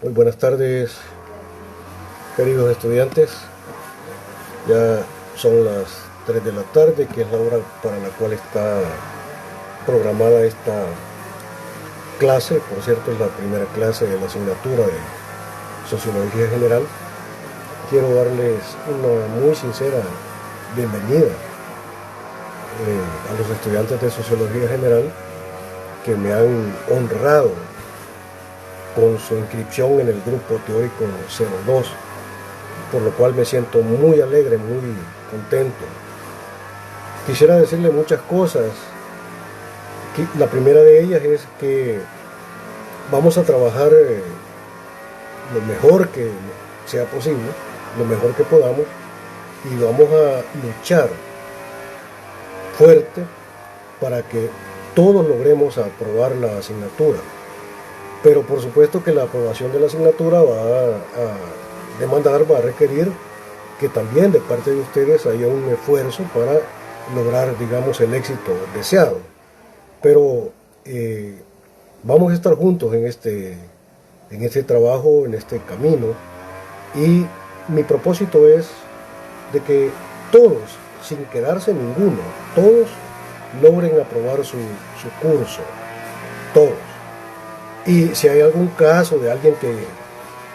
Muy buenas tardes, queridos estudiantes. Ya son las 3 de la tarde, que es la hora para la cual está programada esta clase. Por cierto, es la primera clase de la asignatura de Sociología General. Quiero darles una muy sincera bienvenida a los estudiantes de Sociología General que me han honrado con su inscripción en el grupo teórico 02, por lo cual me siento muy alegre, muy contento. Quisiera decirle muchas cosas. La primera de ellas es que vamos a trabajar lo mejor que sea posible, lo mejor que podamos, y vamos a luchar fuerte para que todos logremos aprobar la asignatura. Pero por supuesto que la aprobación de la asignatura va a requerir que también de parte de ustedes haya un esfuerzo para lograr, digamos, el éxito deseado. Pero vamos a estar juntos en este trabajo, en este camino, y mi propósito es de que todos, sin quedarse ninguno, todos logren aprobar su curso, todos. Y si hay algún caso de alguien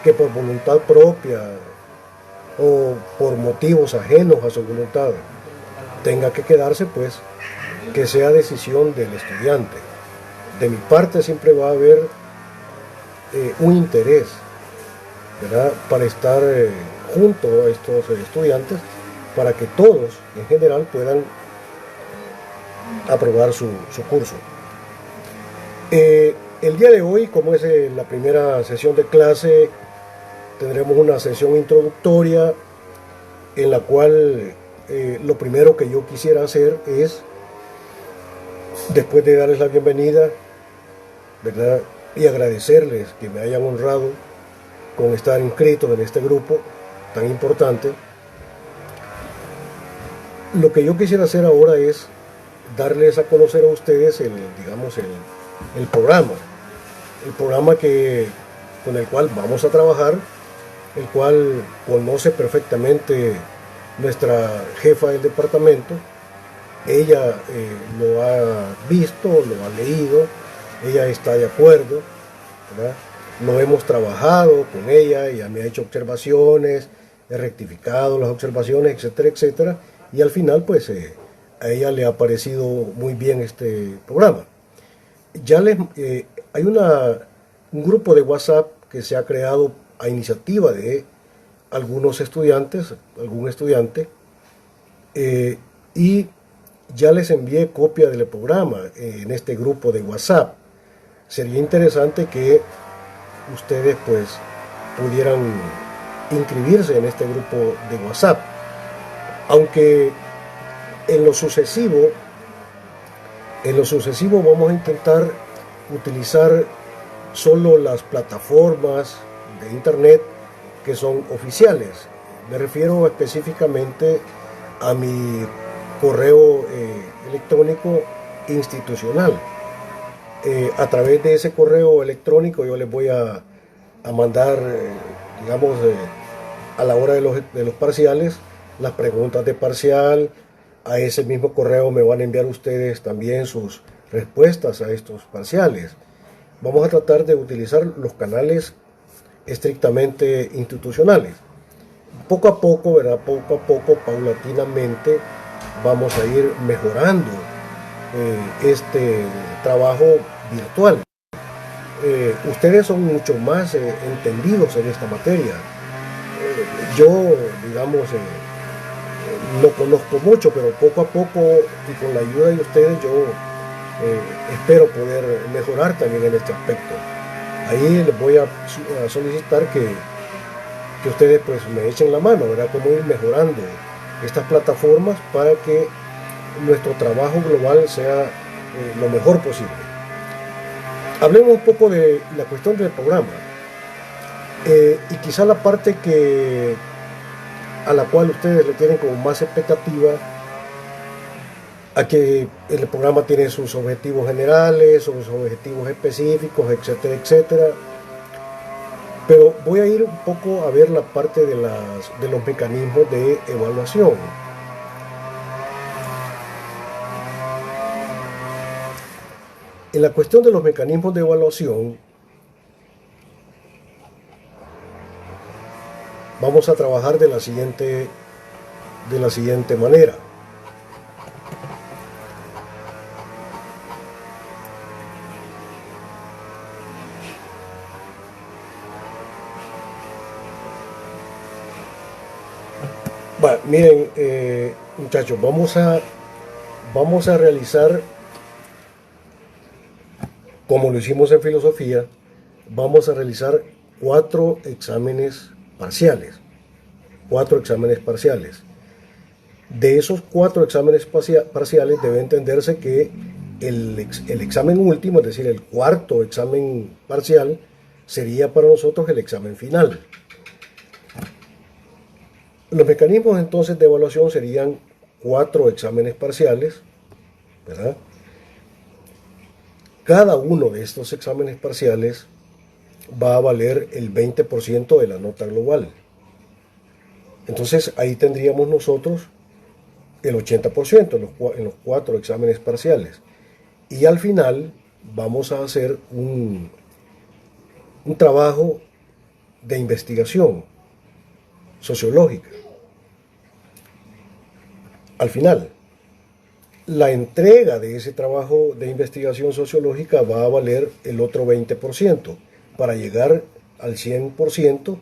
que por voluntad propia o por motivos ajenos a su voluntad tenga que quedarse, pues que sea decisión del estudiante. De mi parte siempre va a haber un interés, ¿verdad?, para estar junto a estos estudiantes, para que todos en general puedan aprobar su curso. El día de hoy, como es la primera sesión de clase, tendremos una sesión introductoria en la cual lo primero que yo quisiera hacer es, después de darles la bienvenida, ¿verdad?, y agradecerles que me hayan honrado con estar inscritos en este grupo tan importante, lo que yo quisiera hacer ahora es darles a conocer a ustedes el programa con el cual vamos a trabajar, el cual conoce perfectamente nuestra jefa del departamento. Ella lo ha visto, lo ha leído, ella está de acuerdo, ¿verdad? Lo hemos trabajado con ella, ella me ha hecho observaciones, he rectificado las observaciones, etcétera, etcétera, y al final pues a ella le ha parecido muy bien este programa. Hay un grupo de WhatsApp que se ha creado a iniciativa de algún estudiante, y ya les envié copia del programa en este grupo de WhatsApp. Sería interesante que ustedes pues pudieran inscribirse en este grupo de WhatsApp, aunque en lo sucesivo vamos a intentar utilizar solo las plataformas de internet que son oficiales. Me refiero específicamente a mi correo electrónico institucional. A través de ese correo electrónico yo les voy a mandar, a la hora de los parciales, las preguntas de parcial. A ese mismo correo me van a enviar ustedes también sus respuestas a estos parciales. Vamos a tratar de utilizar los canales estrictamente institucionales. Poco a poco, ¿verdad? Poco a poco, paulatinamente, vamos a ir mejorando este trabajo virtual. Ustedes son mucho más entendidos en esta materia. Yo, no conozco mucho, pero poco a poco y con la ayuda de ustedes yo espero poder mejorar también en este aspecto. Ahí les voy a solicitar que ustedes pues me echen la mano, ¿verdad?, cómo ir mejorando estas plataformas para que nuestro trabajo global sea lo mejor posible. Hablemos un poco de la cuestión del programa, y quizá la parte a la cual ustedes le tienen como más expectativa, a que el programa tiene sus objetivos generales, sus objetivos específicos, etcétera, etcétera. Pero voy a ir un poco a ver la parte de los mecanismos de evaluación. En la cuestión de los mecanismos de evaluación, vamos a trabajar de la siguiente manera. Bueno, miren, muchachos, vamos a realizar, como lo hicimos en filosofía, vamos a realizar 4 exámenes parciales. 4 exámenes parciales. De esos 4 exámenes parciales debe entenderse que el examen último, es decir, el cuarto examen parcial, sería para nosotros el examen final. Los mecanismos entonces de evaluación serían 4 exámenes parciales, ¿verdad? Cada uno de estos exámenes parciales va a valer el 20% de la nota global. Entonces ahí tendríamos nosotros el 80% en los 4 exámenes parciales. Y al final vamos a hacer un trabajo de investigación sociológica. Al final, la entrega de ese trabajo de investigación sociológica va a valer el otro 20% para llegar al 100%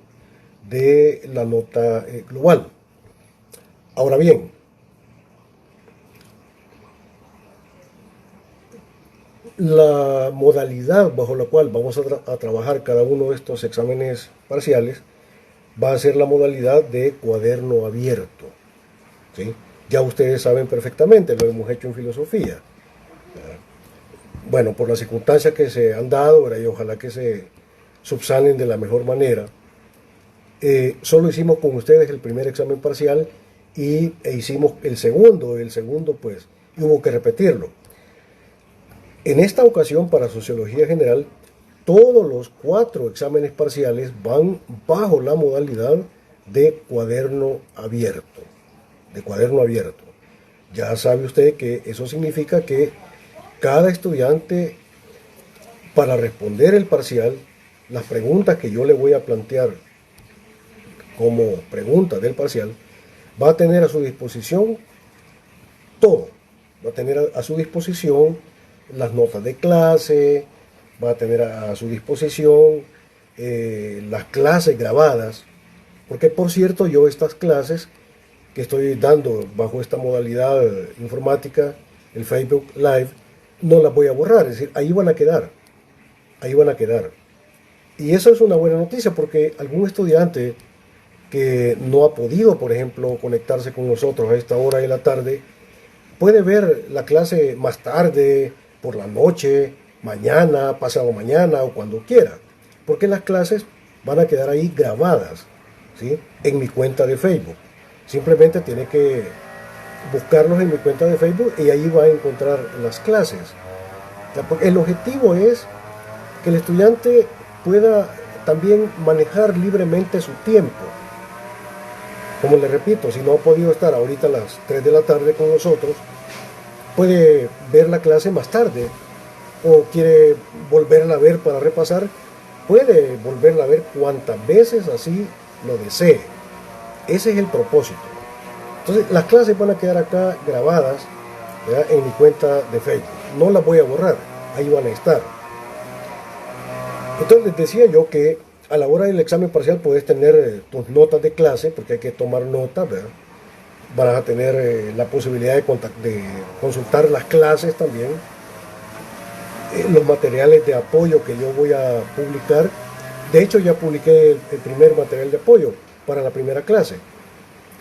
de la nota global. Ahora bien, la modalidad bajo la cual vamos a trabajar cada uno de estos exámenes parciales va a ser la modalidad de cuaderno abierto, ¿sí? Ya ustedes saben perfectamente, lo hemos hecho en filosofía. Bueno, por las circunstancias que se han dado, ¿verdad? Y ojalá que se subsanen de la mejor manera, solo hicimos con ustedes el primer examen parcial e hicimos el segundo pues hubo que repetirlo. En esta ocasión, para Sociología General, todos los 4 exámenes parciales van bajo la modalidad de cuaderno abierto. Ya sabe usted que eso significa que cada estudiante, para responder el parcial, las preguntas que yo le voy a plantear como preguntas del parcial, va a tener a su disposición todo. Va a tener a su disposición las notas de clase, va a tener a su disposición las clases grabadas, porque por cierto yo estas clases que estoy dando bajo esta modalidad informática, el Facebook Live, no las voy a borrar, es decir, ahí van a quedar. Y eso es una buena noticia porque algún estudiante que no ha podido, por ejemplo, conectarse con nosotros a esta hora de la tarde, puede ver la clase más tarde, por la noche, mañana, pasado mañana o cuando quiera, porque las clases van a quedar ahí grabadas, ¿sí? En mi cuenta de Facebook. Simplemente tiene que buscarlos en mi cuenta de Facebook y ahí va a encontrar las clases. El objetivo es que el estudiante pueda también manejar libremente su tiempo. Como le repito, si no ha podido estar ahorita a las 3 de la tarde con nosotros, puede ver la clase más tarde, o quiere volverla a ver para repasar, puede volverla a ver cuantas veces así lo desee. Ese es el propósito. Entonces las clases van a quedar acá grabadas, ¿verdad?, en mi cuenta de Facebook. No las voy a borrar, ahí van a estar. Entonces les decía yo que a la hora del examen parcial puedes tener tus notas de clase, porque hay que tomar notas, ¿verdad? Van a tener la posibilidad de consultar las clases también, los materiales de apoyo que yo voy a publicar. De hecho ya publiqué el primer material de apoyo para la primera clase,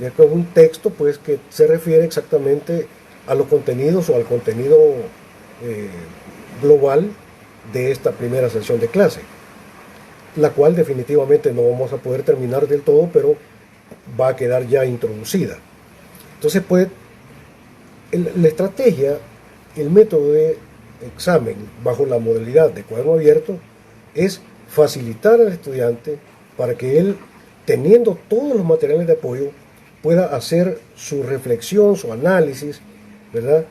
ya que es un texto pues que se refiere exactamente a los contenidos o al contenido global de esta primera sesión de clase, la cual definitivamente no vamos a poder terminar del todo, pero va a quedar ya introducida. Entonces pues la estrategia, el método de examen bajo la modalidad de cuaderno abierto es facilitar al estudiante para que él, teniendo todos los materiales de apoyo, pueda hacer su reflexión, su análisis, ¿verdad?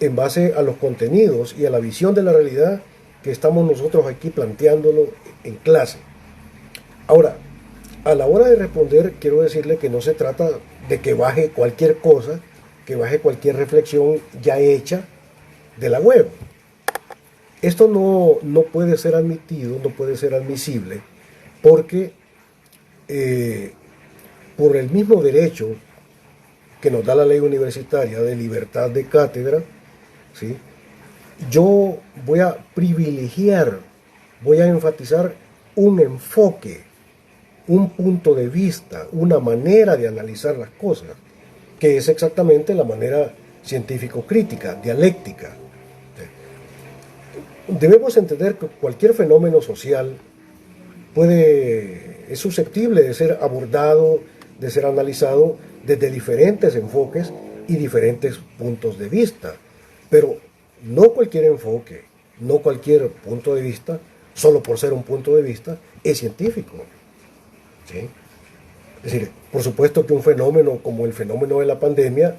En base a los contenidos y a la visión de la realidad que estamos nosotros aquí planteándolo en clase. Ahora, a la hora de responder, quiero decirle que no se trata de que baje cualquier cosa, que baje cualquier reflexión ya hecha de la web. Esto no puede ser admitido, no puede ser admisible, porque por el mismo derecho que nos da la ley universitaria de libertad de cátedra, ¿sí? Yo voy a privilegiar, voy a enfatizar un enfoque, un punto de vista, una manera de analizar las cosas, que es exactamente la manera científico-crítica, dialéctica. Debemos entender que cualquier fenómeno social es susceptible de ser abordado, de ser analizado desde diferentes enfoques y diferentes puntos de vista. Pero no cualquier enfoque, no cualquier punto de vista, solo por ser un punto de vista, es científico. ¿Sí? Es decir, por supuesto que un fenómeno como el fenómeno de la pandemia,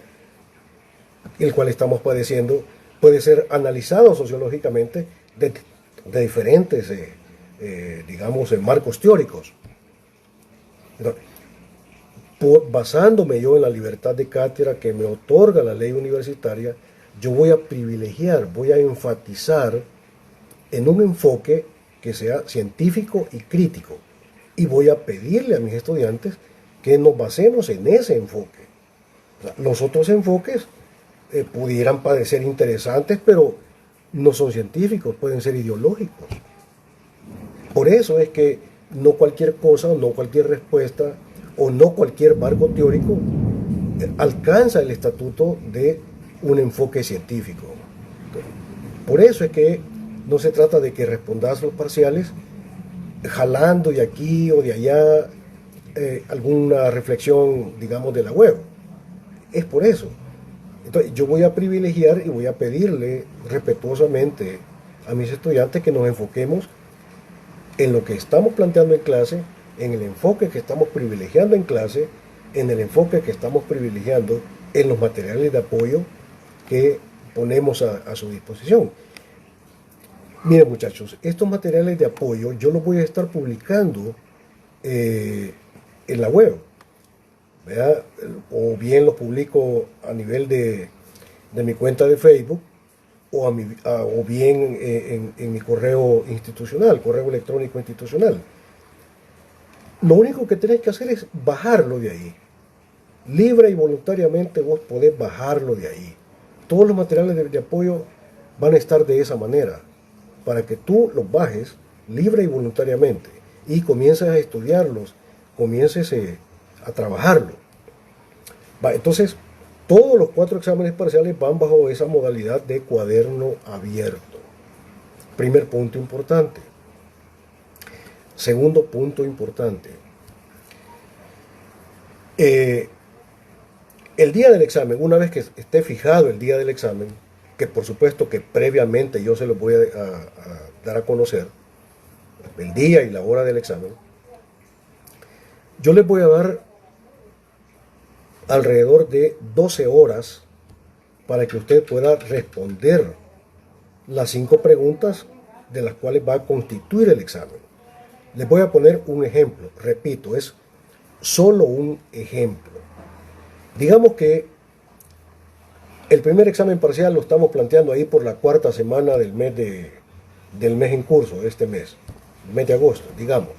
el cual estamos padeciendo, puede ser analizado sociológicamente de diferentes, digamos, marcos teóricos. Entonces, basándome yo en la libertad de cátedra que me otorga la ley universitaria, yo voy a privilegiar, voy a enfatizar en un enfoque que sea científico y crítico. Y voy a pedirle a mis estudiantes que nos basemos en ese enfoque. O sea, los otros enfoques pudieran parecer interesantes, pero no son científicos, pueden ser ideológicos. Por eso es que no cualquier cosa, no cualquier respuesta o no cualquier marco teórico alcanza el estatuto de un enfoque científico. Por eso es que no se trata de que respondas los parciales jalando de aquí o de allá alguna reflexión, digamos, de la web. Es por eso. Entonces, yo voy a privilegiar y voy a pedirle respetuosamente a mis estudiantes que nos enfoquemos en lo que estamos planteando en clase, en el enfoque que estamos privilegiando en clase, en el enfoque que estamos privilegiando en los materiales de apoyo que ponemos a su disposición. Miren, muchachos, estos materiales de apoyo yo los voy a estar publicando en la web, ¿verdad? O bien los publico a nivel de mi cuenta de Facebook o bien en mi correo institucional, correo electrónico institucional. Lo único que tenéis que hacer es bajarlo de ahí. Libre y voluntariamente vos podés bajarlo de ahí. Todos los materiales de apoyo van a estar de esa manera, para que tú los bajes libre y voluntariamente y comiences a estudiarlos, comiences a trabajarlo. Entonces, todos los 4 exámenes parciales van bajo esa modalidad de cuaderno abierto. Primer punto importante. Segundo punto importante. El día del examen, una vez que esté fijado el día del examen, que por supuesto que previamente yo se los voy a dar a conocer, el día y la hora del examen, yo les voy a dar alrededor de 12 horas para que usted pueda responder las 5 preguntas de las cuales va a constituir el examen. Les voy a poner un ejemplo, repito, es solo un ejemplo. Digamos que el primer examen parcial lo estamos planteando ahí por la 4ª semana del mes en curso, este mes, el mes de agosto, digamos.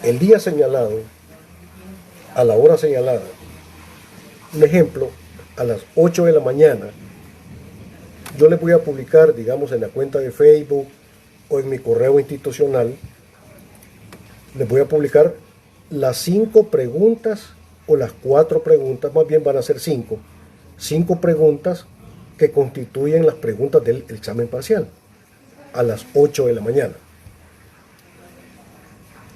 El día señalado, a la hora señalada, un ejemplo, a las 8 de la mañana, yo les voy a publicar, digamos, en la cuenta de Facebook o en mi correo institucional, les voy a publicar las 5 preguntas o las 4 preguntas, más bien van a ser 5 preguntas que constituyen las preguntas del examen parcial, a las 8 de la mañana.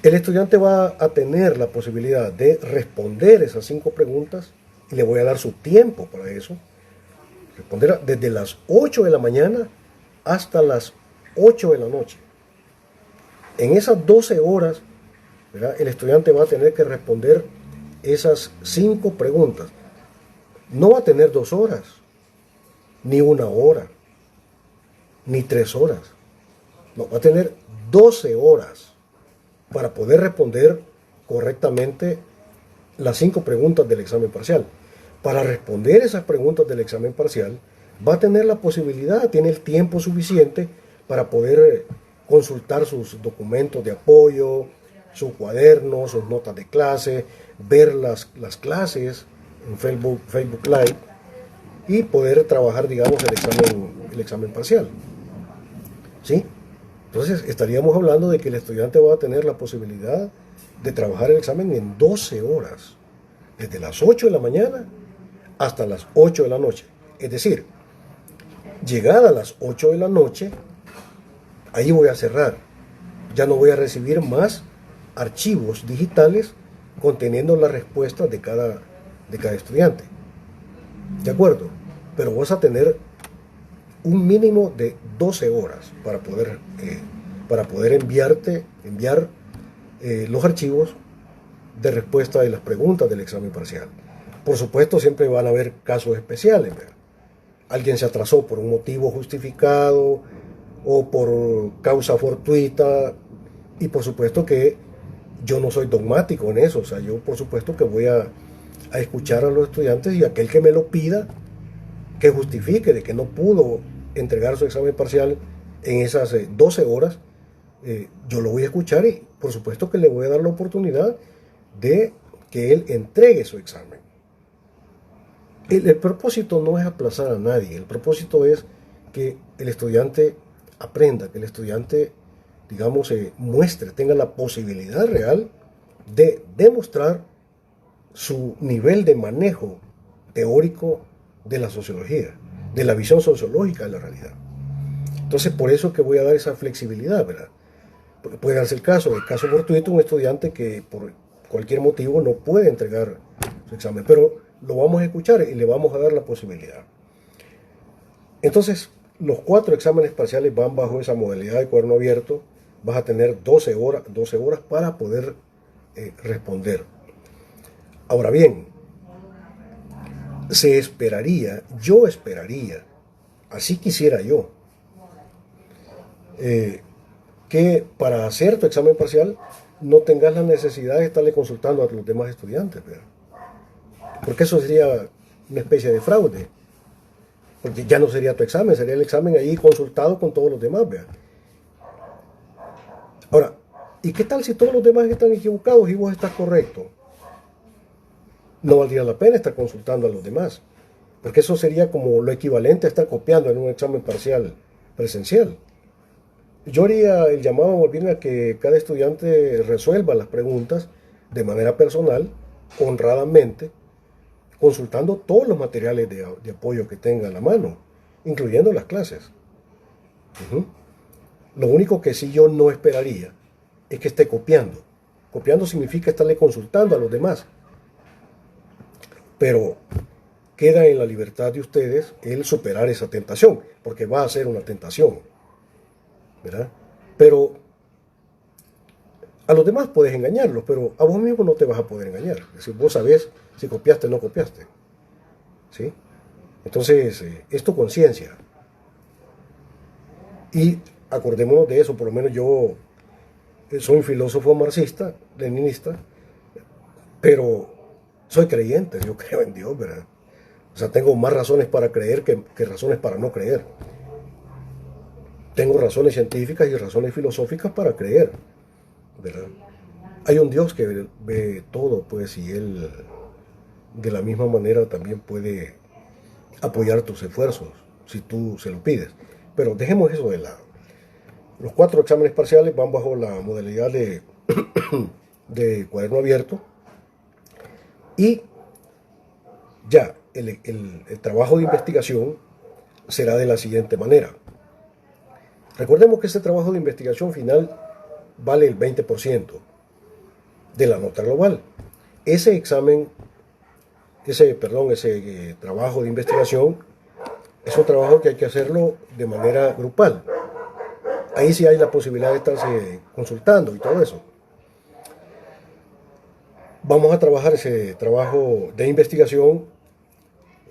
El estudiante va a tener la posibilidad de responder esas 5 preguntas y le voy a dar su tiempo para eso. Responder desde las 8 de la mañana hasta las 8 de la noche. En esas 12 horas, ¿verdad?, el estudiante va a tener que responder esas 5 preguntas. No va a tener 2 horas, ni 1 hora, ni 3 horas. No, va a tener 12 horas para poder responder correctamente las 5 preguntas del examen parcial. Para responder esas preguntas del examen parcial, va a tener la posibilidad, tiene el tiempo suficiente para poder consultar sus documentos de apoyo, su cuaderno, sus notas de clase, ver las clases en Facebook Live y poder trabajar, digamos, el examen parcial. ¿Sí? Entonces estaríamos hablando de que el estudiante va a tener la posibilidad de trabajar el examen en 12 horas, desde las 8 de la mañana hasta las 8 de la noche. Es decir, llegada a las 8 de la noche, ahí voy a cerrar. Ya no voy a recibir más archivos digitales conteniendo las respuestas de cada estudiante. ¿De acuerdo? Pero vas a tener un mínimo de 12 horas para poder enviar los archivos de respuesta de las preguntas del examen parcial. Por supuesto, siempre van a haber casos especiales, ¿verdad? Alguien se atrasó por un motivo justificado o por causa fortuita, y por supuesto que yo no soy dogmático en eso. O sea, yo por supuesto que voy a escuchar a los estudiantes, y aquel que me lo pida, que justifique de que no pudo entregar su examen parcial en esas 12 horas, yo lo voy a escuchar, y por supuesto que le voy a dar la oportunidad de que él entregue su examen. El propósito no es aplazar a nadie, el propósito es que el estudiante aprenda, que el estudiante, digamos, muestre, tenga la posibilidad real de demostrar su nivel de manejo teórico de la sociología, de la visión sociológica de la realidad. Entonces, por eso que voy a dar esa flexibilidad, ¿verdad? Porque puede darse el caso fortuito, un estudiante que por cualquier motivo no puede entregar su examen, pero lo vamos a escuchar y le vamos a dar la posibilidad. Entonces, los 4 exámenes parciales van bajo esa modalidad de cuaderno abierto. Vas a tener 12 horas para poder responder. Ahora bien, yo esperaría, así quisiera yo, que para hacer tu examen parcial no tengas la necesidad de estarle consultando a los demás estudiantes, ¿verdad? Porque eso sería una especie de fraude. Porque ya no sería tu examen, sería el examen ahí consultado con todos los demás, ¿verdad? Ahora, ¿y qué tal si todos los demás están equivocados y vos estás correcto? No valdría la pena estar consultando a los demás, porque eso sería como lo equivalente a estar copiando en un examen parcial presencial. Yo haría el llamado más bien a que cada estudiante resuelva las preguntas de manera personal, honradamente, consultando todos los materiales de apoyo que tenga a la mano, incluyendo las clases. Lo único que sí yo no esperaría es que esté copiando. Copiando significa estarle consultando a los demás. Pero queda en la libertad de ustedes el superar esa tentación, porque va a ser una tentación, ¿verdad? Pero a los demás puedes engañarlos, pero a vos mismo no te vas a poder engañar. Es decir, vos sabés si copiaste o no copiaste, ¿sí? Entonces, es tu conciencia. Y acordémonos de eso, por lo menos yo soy un filósofo marxista, leninista, pero soy creyente, yo creo en Dios, ¿verdad? O sea, tengo más razones para creer que razones para no creer. Tengo razones científicas y razones filosóficas para creer, ¿verdad? Hay un Dios que ve todo, pues, y Él de la misma manera también puede apoyar tus esfuerzos, si tú se lo pides. Pero dejemos eso de lado. Los 4 exámenes parciales van bajo la modalidad de cuaderno abierto, y ya el trabajo de investigación será de la siguiente manera. Recordemos que ese trabajo de investigación final vale el 20% de la nota global. Ese trabajo de investigación es un trabajo que hay que hacerlo de manera grupal. Ahí sí hay la posibilidad de estarse consultando y todo eso. Vamos a trabajar ese trabajo de investigación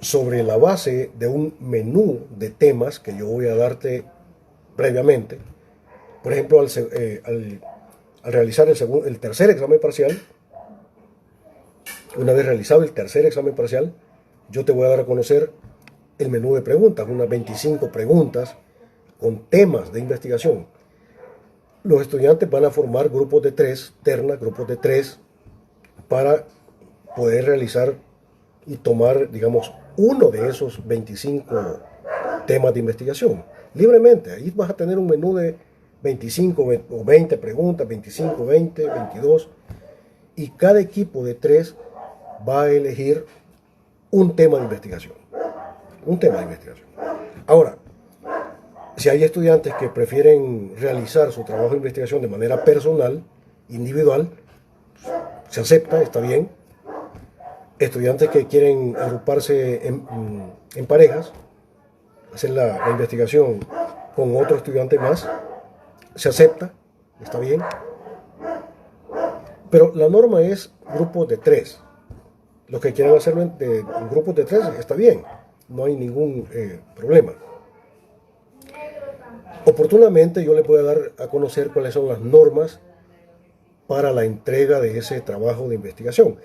sobre la base de un menú de temas que yo voy a darte previamente. Por ejemplo, al realizar el tercer examen parcial, una vez realizado el tercer examen parcial, yo te voy a dar a conocer el menú de preguntas, unas 25 preguntas con temas de investigación. Los estudiantes van a formar grupos de 3, ternas, grupos de 3, para poder realizar y tomar, digamos, uno de esos 25 temas de investigación. Libremente, ahí vas a tener un menú de 25 o 20 preguntas, 25, 20, 22, y cada equipo de 3 va a elegir un tema de investigación. Un tema de investigación. Ahora, si hay estudiantes que prefieren realizar su trabajo de investigación de manera personal, individual, se acepta, está bien. Estudiantes que quieren agruparse en parejas, hacer la investigación con otro estudiante más, se acepta, está bien. Pero la norma es grupos de 3. Los que quieran hacerlo en grupos de 3 está bien, no hay ningún problema. Oportunamente yo les voy a dar a conocer cuáles son las normas para la entrega de ese trabajo de investigación.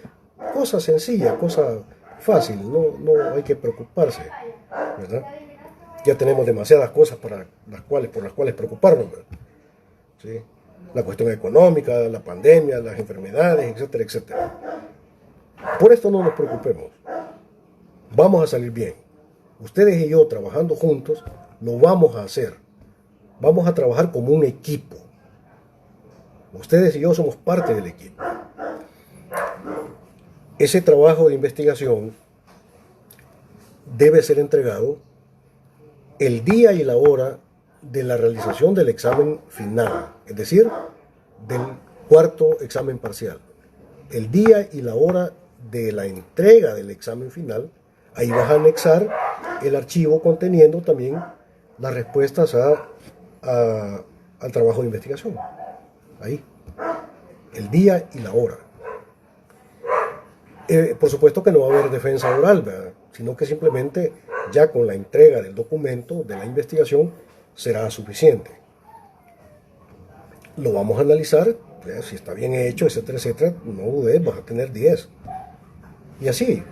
Cosa sencilla, cosa fácil, no hay que preocuparse, ¿verdad? Ya tenemos demasiadas cosas por las cuales preocuparnos, ¿verdad? ¿Sí? La cuestión económica, la pandemia, las enfermedades, etcétera, etcétera. Por esto no nos preocupemos. Vamos a salir bien. Ustedes y yo trabajando juntos, lo vamos a hacer. Vamos a trabajar como un equipo. Ustedes y yo somos parte del equipo. Ese trabajo de investigación debe ser entregado el día y la hora de la realización del examen final, es decir, del cuarto examen parcial. El día y la hora de la entrega del examen final, ahí vas a anexar el archivo conteniendo también las respuestas al trabajo de investigación. Ahí, el día y la hora. Por supuesto que no va a haber defensa oral, ¿verdad? Sino que simplemente ya con la entrega del documento de la investigación será suficiente. Lo vamos a analizar, si está bien hecho, etcétera, etcétera. No dudes, vas a tener 10. Y así,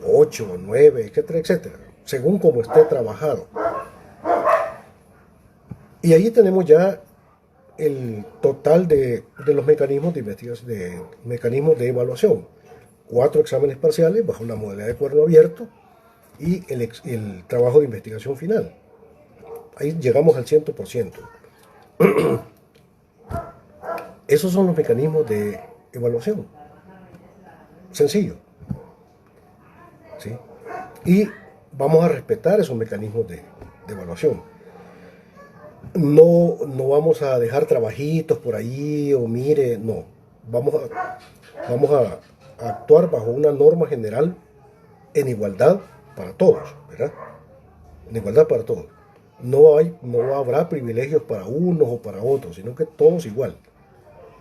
8, 9, etcétera, etcétera, según como esté trabajado. Y ahí tenemos ya el total de los mecanismos de investigación, mecanismos de evaluación. 4 exámenes parciales bajo la modalidad de cuaderno abierto y el trabajo de investigación final. Ahí llegamos al 100%. Esos son los mecanismos de evaluación. Sencillo. ¿Sí? Y vamos a respetar esos mecanismos de evaluación. No vamos a dejar trabajitos por ahí o mire, no. Vamos a actuar bajo una norma general en igualdad para todos, ¿verdad? En igualdad para todos. No habrá privilegios para unos o para otros, sino que todos igual.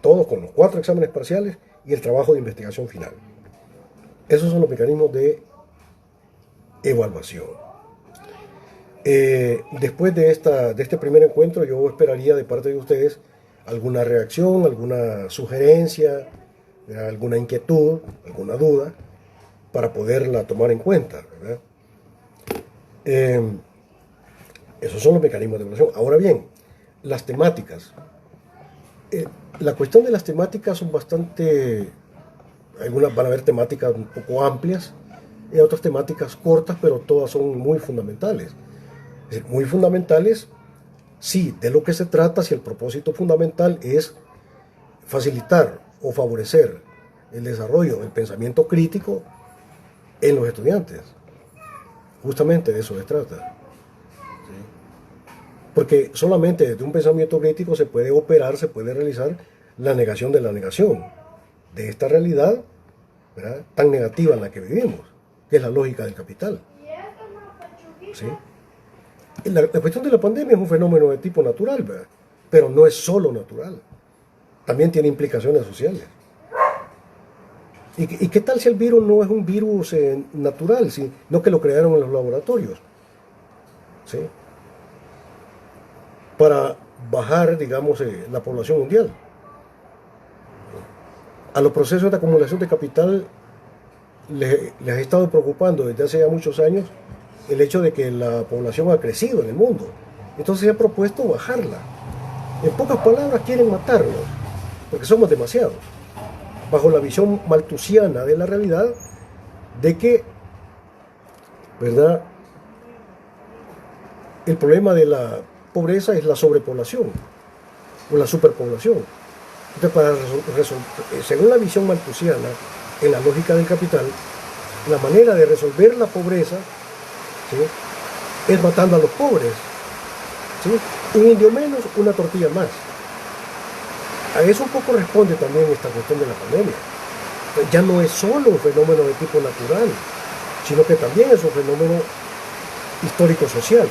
Todos con los 4 exámenes parciales y el trabajo de investigación final. Esos son los mecanismos de evaluación. Después de este primer encuentro, yo esperaría de parte de ustedes alguna reacción, alguna sugerencia, alguna inquietud, alguna duda, para poderla tomar en cuenta, ¿verdad? Esos son los mecanismos de evaluación. Ahora bien, las temáticas. La cuestión de las temáticas son bastante... Algunas van a haber temáticas un poco amplias y otras temáticas cortas, pero todas son muy fundamentales. Es decir, muy fundamentales, sí, de lo que se trata, si el propósito fundamental es facilitar o favorecer el desarrollo del pensamiento crítico en los estudiantes. Justamente de eso se trata. ¿Sí? Porque solamente desde un pensamiento crítico se puede operar, se puede realizar la negación de la negación de esta realidad, ¿verdad?, tan negativa en la que vivimos, que es la lógica del capital. ¿Sí? La cuestión de la pandemia es un fenómeno de tipo natural, ¿verdad? pero no es solo natural, también tiene implicaciones sociales. ¿Y qué tal si el virus no es un virus natural, sino que lo crearon en los laboratorios? ¿Sí? Para bajar, digamos, la población mundial. A los procesos de acumulación de capital les ha estado preocupando desde hace ya muchos años el hecho de que la población ha crecido en el mundo. Entonces se ha propuesto bajarla. En pocas palabras, quieren matarnos, porque somos demasiados. Bajo la visión malthusiana de la realidad, de que, ¿verdad?, el problema de la pobreza es la sobrepoblación o la superpoblación. Entonces, según la visión malthusiana, en la lógica del capital, la manera de resolver la pobreza, ¿sí?, es matando a los pobres. ¿Sí? Un indio menos, una tortilla más. A eso un poco responde también esta cuestión de la pandemia. Ya no es solo un fenómeno de tipo natural, sino que también es un fenómeno histórico-social,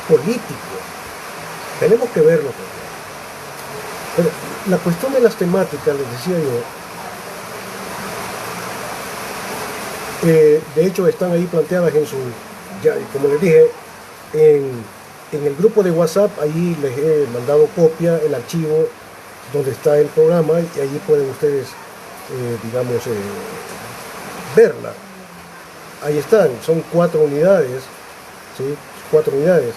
político. Tenemos que verlo también. Pero la cuestión de las temáticas, les decía yo, de hecho están ahí planteadas en su, ya, como les dije, en el grupo de WhatsApp. Ahí les he mandado copia, el archivo donde está el programa, y allí pueden ustedes, digamos, verla. Ahí están, son 4 unidades, ¿sí? 4 unidades.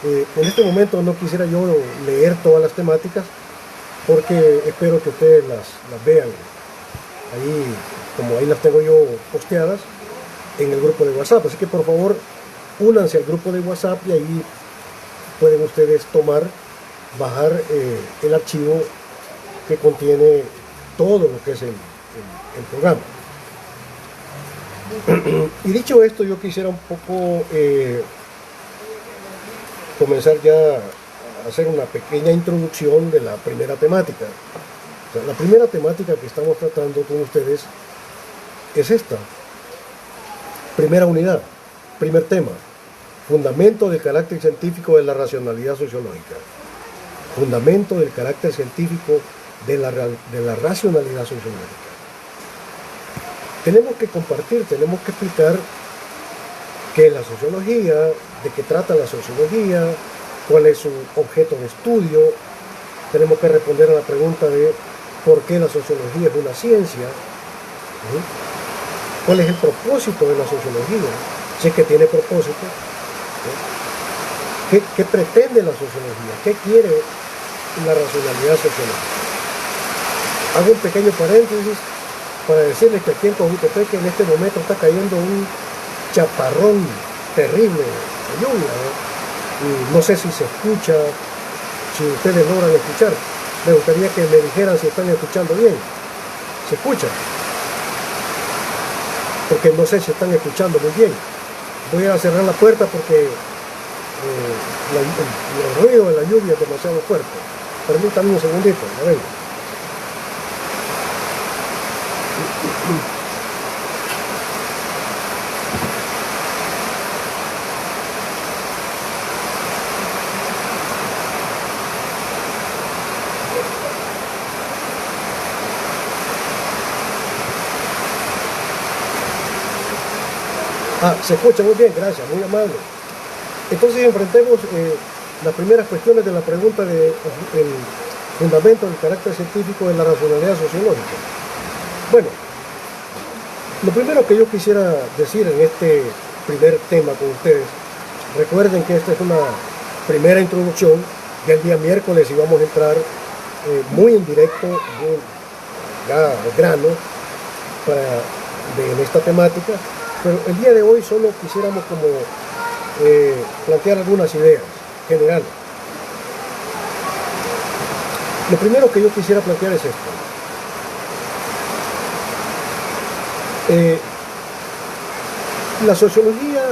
En este momento no quisiera yo leer todas las temáticas, porque espero que ustedes las vean. Ahí, como ahí las tengo yo posteadas en el grupo de WhatsApp. Así que por favor, únanse al grupo de WhatsApp y ahí pueden ustedes bajar el archivo que contiene todo lo que es el programa. Y dicho esto, yo quisiera un poco comenzar ya a hacer una pequeña introducción de la primera temática. O sea, la primera temática que estamos tratando con ustedes es esta. Primera unidad, primer tema. Fundamento del carácter científico de la racionalidad sociológica. Fundamento del carácter científico de la racionalidad sociológica. Tenemos que compartir, tenemos que explicar qué es la sociología, de qué trata la sociología, cuál es su objeto de estudio. Tenemos que responder a la pregunta de por qué la sociología es una ciencia. ¿Sí? ¿Cuál es el propósito de la sociología? Si es que tiene propósito. ¿Qué pretende la sociología? ¿Qué quiere la racionalidad sociológica? Hago un pequeño paréntesis para decirles que aquí en Cojutepeque en este momento está cayendo un chaparrón terrible de lluvia, ¿no? Y no sé si se escucha, si ustedes logran escuchar. Me gustaría que me dijeran si están escuchando bien. ¿Se escucha? Porque no sé si están escuchando muy bien. Voy a cerrar la puerta porque el ruido de la lluvia es demasiado fuerte. Permítanme un segundito, a ver. Se escucha muy bien, gracias, muy amable. Entonces enfrentemos las primeras cuestiones de la pregunta del fundamento del carácter científico de la racionalidad sociológica. Bueno, lo primero que yo quisiera decir en este primer tema con ustedes, recuerden que esta es una primera introducción, ya el día miércoles íbamos a entrar muy en directo, ya al grano, en esta temática, pero el día de hoy solo quisiéramos como plantear algunas ideas generales. Lo primero que yo quisiera plantear es esto. La sociología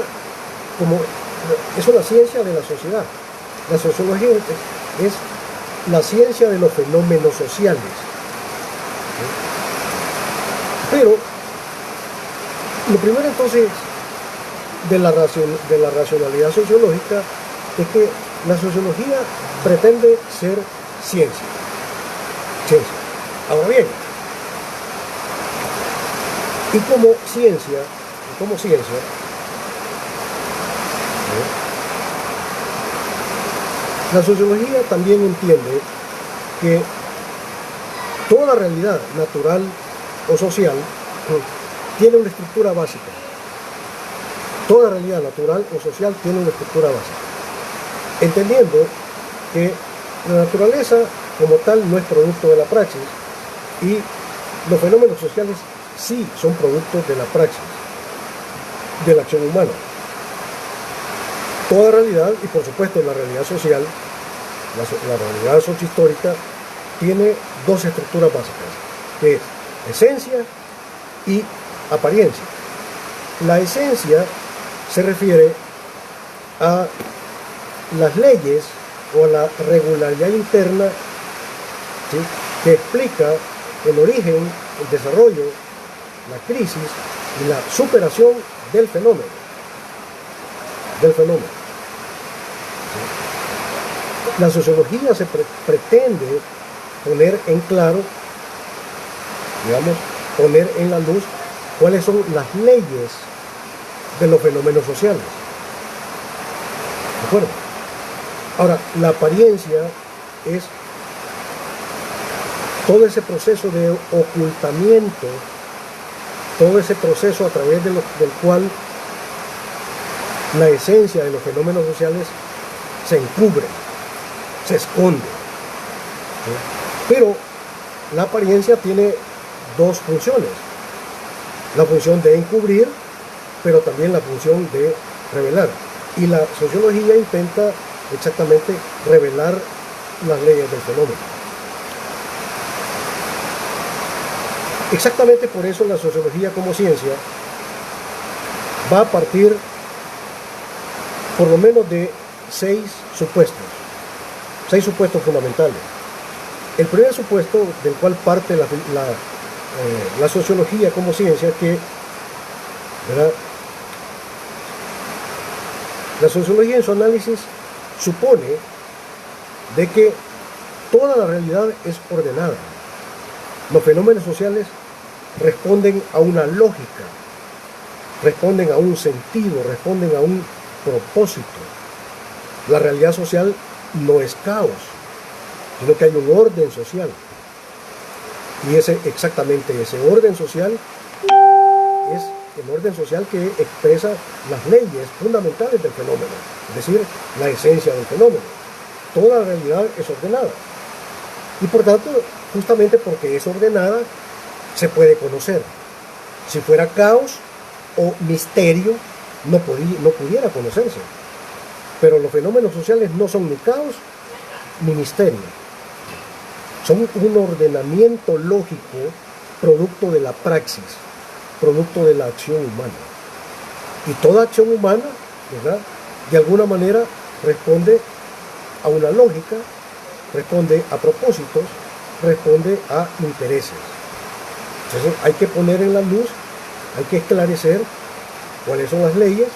es una ciencia de la sociedad. La sociología es la ciencia de los fenómenos sociales. Pero lo primero entonces de la racionalidad sociológica es que la sociología pretende ser ciencia. Ciencia. Ahora bien, y como ciencia, la sociología también entiende que toda realidad natural o social tiene una estructura básica. Toda realidad natural o social tiene una estructura básica. Entendiendo que la naturaleza como tal no es producto de la praxis y los fenómenos sociales sí son productos de la praxis, de la acción humana. Toda realidad, y por supuesto la realidad social, la realidad sociohistórica, tiene dos estructuras básicas, que es esencia y apariencia. La esencia se refiere a las leyes o a la regularidad interna, ¿sí?, que explica el origen, el desarrollo, la crisis y la superación del fenómeno. ¿Sí? La sociología se pretende poner en claro, digamos, poner en la luz cuáles son las leyes de los fenómenos sociales. ¿De acuerdo? Ahora, la apariencia es todo ese proceso de ocultamiento, todo ese proceso a través del cual la esencia de los fenómenos sociales se encubre, se esconde. ¿Sí? Pero la apariencia tiene dos funciones: la función de encubrir, pero también la función de revelar. Y la sociología intenta exactamente revelar las leyes del fenómeno. Exactamente por eso la sociología como ciencia va a partir por lo menos de seis supuestos fundamentales. El primer supuesto del cual parte la sociología como ciencia, que, ¿verdad?, la sociología en su análisis supone de que toda la realidad es ordenada. Los fenómenos sociales responden a una lógica, responden a un sentido, responden a un propósito. La realidad social no es caos, sino que hay un orden social. Y exactamente ese orden social es el orden social que expresa las leyes fundamentales del fenómeno, es decir, la esencia del fenómeno. Toda la realidad es ordenada. Y por tanto, justamente porque es ordenada, se puede conocer. Si fuera caos o misterio, no pudiera conocerse. Pero los fenómenos sociales no son ni caos ni misterio. Son un ordenamiento lógico producto de la praxis, producto de la acción humana. Y toda acción humana, ¿verdad?, de alguna manera responde a una lógica, responde a propósitos, responde a intereses. Entonces hay que poner en la luz, hay que esclarecer cuáles son las leyes,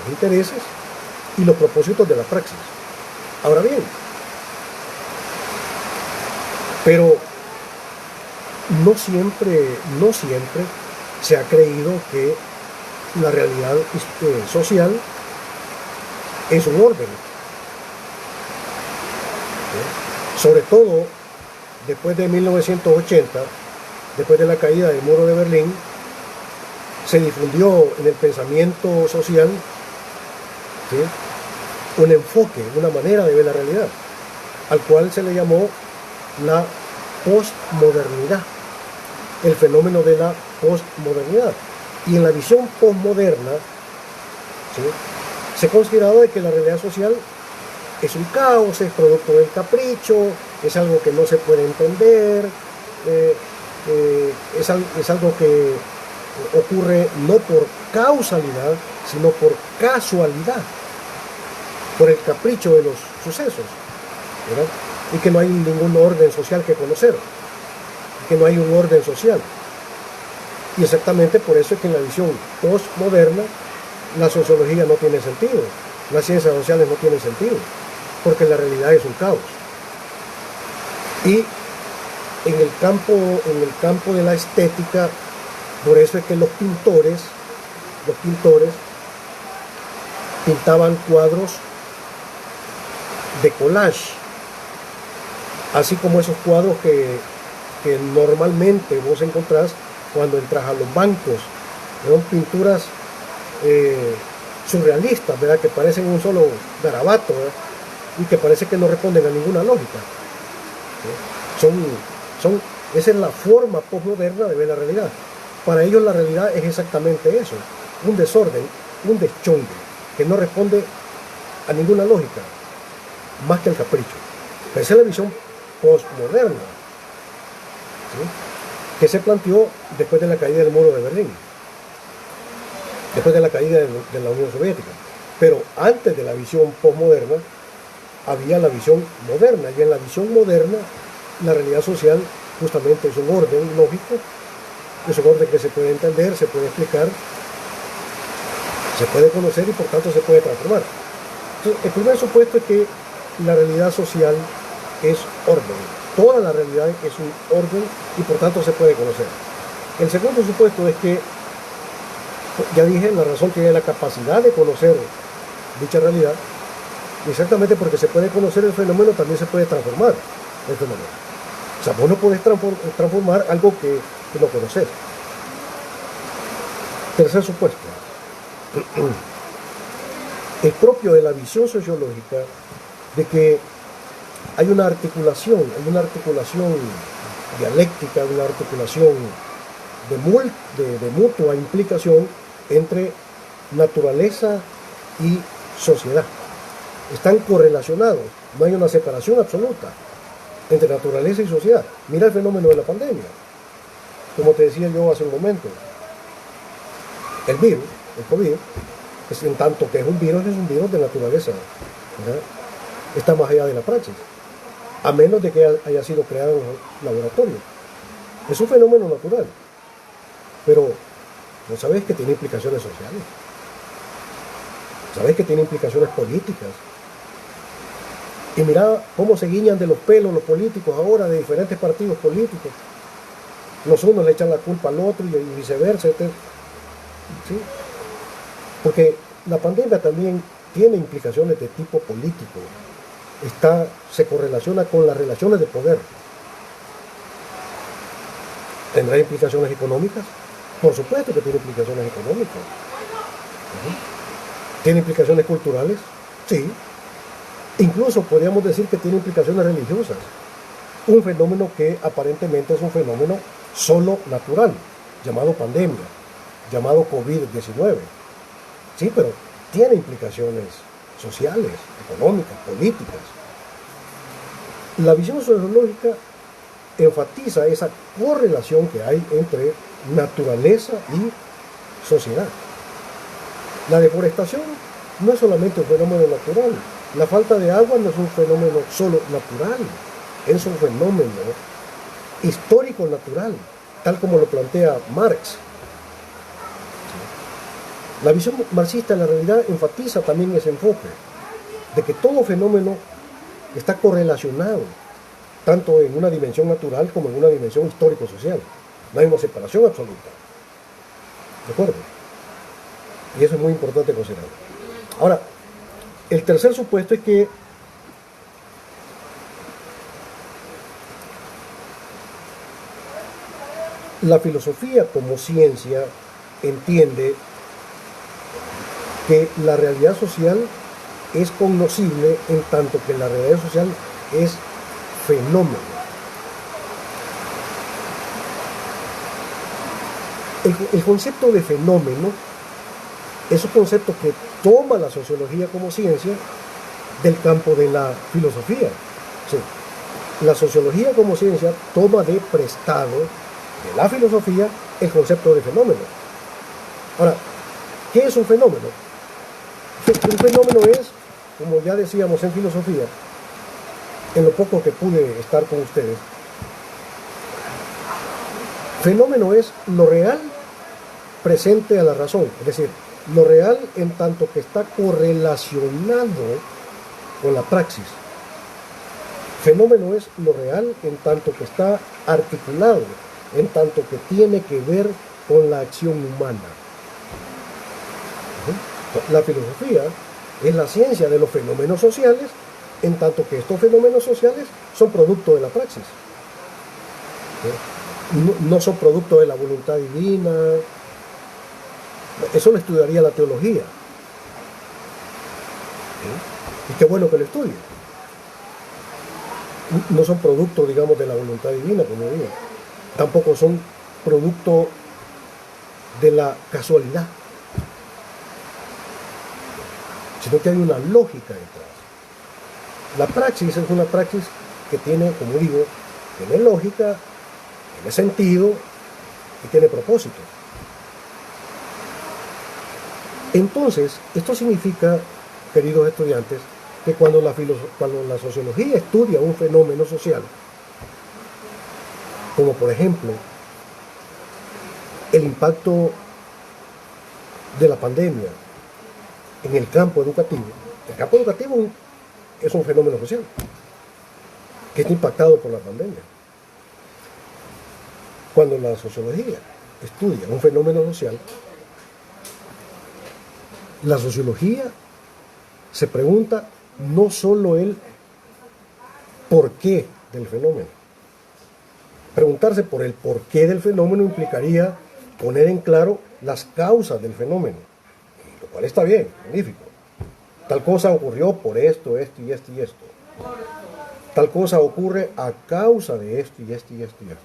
los intereses y los propósitos de la praxis. Ahora bien, pero no siempre se ha creído que la realidad social es un orden. Sobre todo después de 1980, después de la caída del muro de Berlín, se difundió en el pensamiento social, ¿sí?, un enfoque, una manera de ver la realidad, al cual se le llamó la postmodernidad, el fenómeno de la postmodernidad. Y en la visión postmoderna, ¿sí?, se consideraba de que la realidad social es un caos, es producto del capricho, es algo que no se puede entender, es algo que ocurre no por causalidad, sino por casualidad, por el capricho de los sucesos, ¿verdad?, y que no hay ningún orden social que conocer, que no hay un orden social. Y exactamente por eso es que en la visión postmoderna la sociología no tiene sentido, las ciencias sociales no tienen sentido, porque la realidad es un caos. Y en el campo de la estética, por eso es que los pintores pintaban cuadros de collage, así como esos cuadros que normalmente vos encontrás cuando entras a los bancos. Son pinturas surrealistas, ¿verdad? Que parecen un solo garabato, ¿verdad? Y que parece que no responden a ninguna lógica. ¿Sí? Esa es la forma postmoderna de ver la realidad. Para ellos la realidad es exactamente eso, un desorden, un deschongue, que no responde a ninguna lógica, más que al capricho. Esa es la visión postmoderna, ¿sí? Que se planteó después de la caída del muro de Berlín, después de la caída de la Unión Soviética. Pero antes de la visión postmoderna había la visión moderna, y en la visión moderna la realidad social justamente es un orden lógico, es un orden que se puede entender, se puede explicar, se puede conocer y por tanto se puede transformar. Entonces, el primer supuesto es que la realidad social es orden. Toda la realidad es un orden y por tanto se puede conocer. El segundo supuesto es que, ya dije, la razón tiene la capacidad de conocer dicha realidad, exactamente porque se puede conocer el fenómeno, también se puede transformar el fenómeno. O sea, vos no podés transformar algo que no conoces. Tercer supuesto. Es propio de la visión sociológica de que hay una articulación dialéctica, una articulación de mutua implicación entre naturaleza y sociedad. Están correlacionados, no hay una separación absoluta entre naturaleza y sociedad. Mira el fenómeno de la pandemia. Como te decía yo hace un momento, el virus, el COVID, en tanto que es un virus de naturaleza, ¿verdad? Está más allá de la praxis, a menos de que haya sido creado en un laboratorio. Es un fenómeno natural, pero no sabes que tiene implicaciones sociales, sabes que tiene implicaciones políticas. Y mira cómo se guiñan de los pelos los políticos ahora de diferentes partidos políticos. Los unos le echan la culpa al otro y viceversa, etc. ¿Sí? Porque la pandemia también tiene implicaciones de tipo político. Se correlaciona con las relaciones de poder. ¿Tendrá implicaciones económicas? Por supuesto que tiene implicaciones económicas. ¿Tiene implicaciones culturales? Sí. Incluso podríamos decir que tiene implicaciones religiosas. Un fenómeno que aparentemente es un fenómeno solo natural, llamado pandemia, llamado COVID-19. Sí, pero tiene implicaciones sociales, económicas, políticas. La visión sociológica enfatiza esa correlación que hay entre naturaleza y sociedad. La deforestación no es solamente un fenómeno natural. La falta de agua no es un fenómeno solo natural, es un fenómeno histórico natural, tal como lo plantea Marx. La visión marxista de la realidad enfatiza también ese enfoque, de que todo fenómeno está correlacionado, tanto en una dimensión natural como en una dimensión histórico-social. No hay una separación absoluta. ¿De acuerdo? Y eso es muy importante considerar. Ahora, el tercer supuesto es que la filosofía como ciencia entiende que la realidad social es cognoscible en tanto que la realidad social es fenómeno. El concepto de fenómeno es un concepto que toma la sociología como ciencia del campo de la filosofía. Sí. La sociología como ciencia toma de prestado de la filosofía el concepto de fenómeno. Ahora, ¿qué es un fenómeno? Un fenómeno es, como ya decíamos en filosofía, en lo poco que pude estar con ustedes, fenómeno es lo real presente a la razón, es decir, lo real en tanto que está correlacionado con la praxis. Fenómeno es lo real en tanto que está articulado, en tanto que tiene que ver con la acción humana. La filosofía es la ciencia de los fenómenos sociales, en tanto que estos fenómenos sociales son producto de la praxis. No son producto de la voluntad divina. Eso lo estudiaría la teología. Y qué bueno que lo estudie. No son producto, digamos, de la voluntad divina, como digo. Tampoco son producto de la casualidad, sino que hay una lógica detrás. La praxis es una praxis que tiene, como digo, tiene lógica, tiene sentido y tiene propósito. Entonces, esto significa, queridos estudiantes, que cuando la sociología estudia un fenómeno social, como por ejemplo el impacto de la pandemia en el campo educativo es un fenómeno social que está impactado por la pandemia. Cuando la sociología estudia un fenómeno social, la sociología se pregunta no solo el por qué del fenómeno. Preguntarse por el porqué del fenómeno implicaría poner en claro las causas del fenómeno, lo cual está bien, magnífico. Tal cosa ocurrió por esto, esto y esto y esto. Tal cosa ocurre a causa de esto y esto y esto y esto.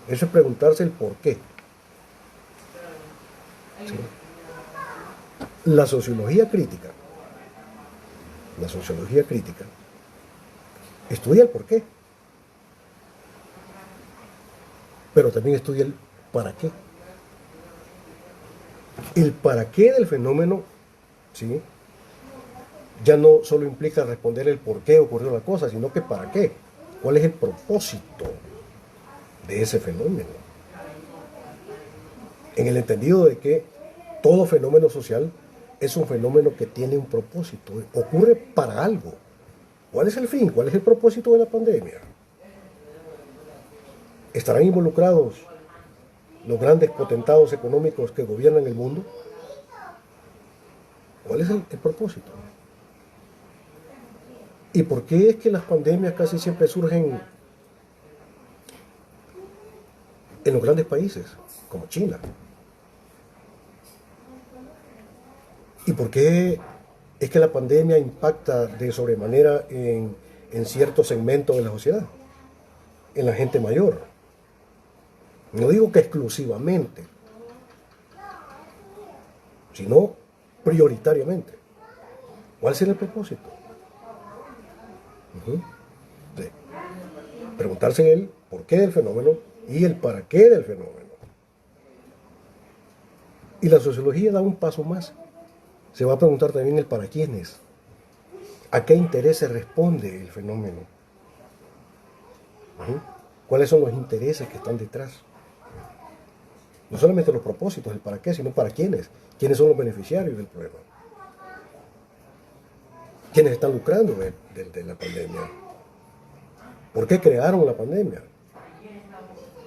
Eso es preguntarse el por qué. ¿Sí? La sociología crítica estudia el por qué, pero también estudia el para qué. El para qué del fenómeno, ¿sí?, ya no solo implica responder el por qué ocurrió la cosa, sino que para qué. ¿Cuál es el propósito de ese fenómeno? En el entendido de que todo fenómeno social es un fenómeno que tiene un propósito, ocurre para algo. ¿Cuál es el fin? ¿Cuál es el propósito de la pandemia? ¿Estarán involucrados los grandes potentados económicos que gobiernan el mundo? ¿Cuál es el propósito? ¿Y por qué es que las pandemias casi siempre surgen en los grandes países, como China? ¿Y por qué es que la pandemia impacta de sobremanera en ciertos segmentos de la sociedad? En la gente mayor. No digo que exclusivamente, sino prioritariamente. ¿Cuál será el propósito? Sí. Preguntarse el por qué del fenómeno y el para qué del fenómeno. Y la sociología da un paso más. Se va a preguntar también el para quiénes. ¿A qué intereses responde el fenómeno? ¿Cuáles son los intereses que están detrás? No solamente los propósitos, el para qué, sino para quiénes. ¿Quiénes son los beneficiarios del problema? ¿Quiénes están lucrando de la pandemia? ¿Por qué crearon la pandemia?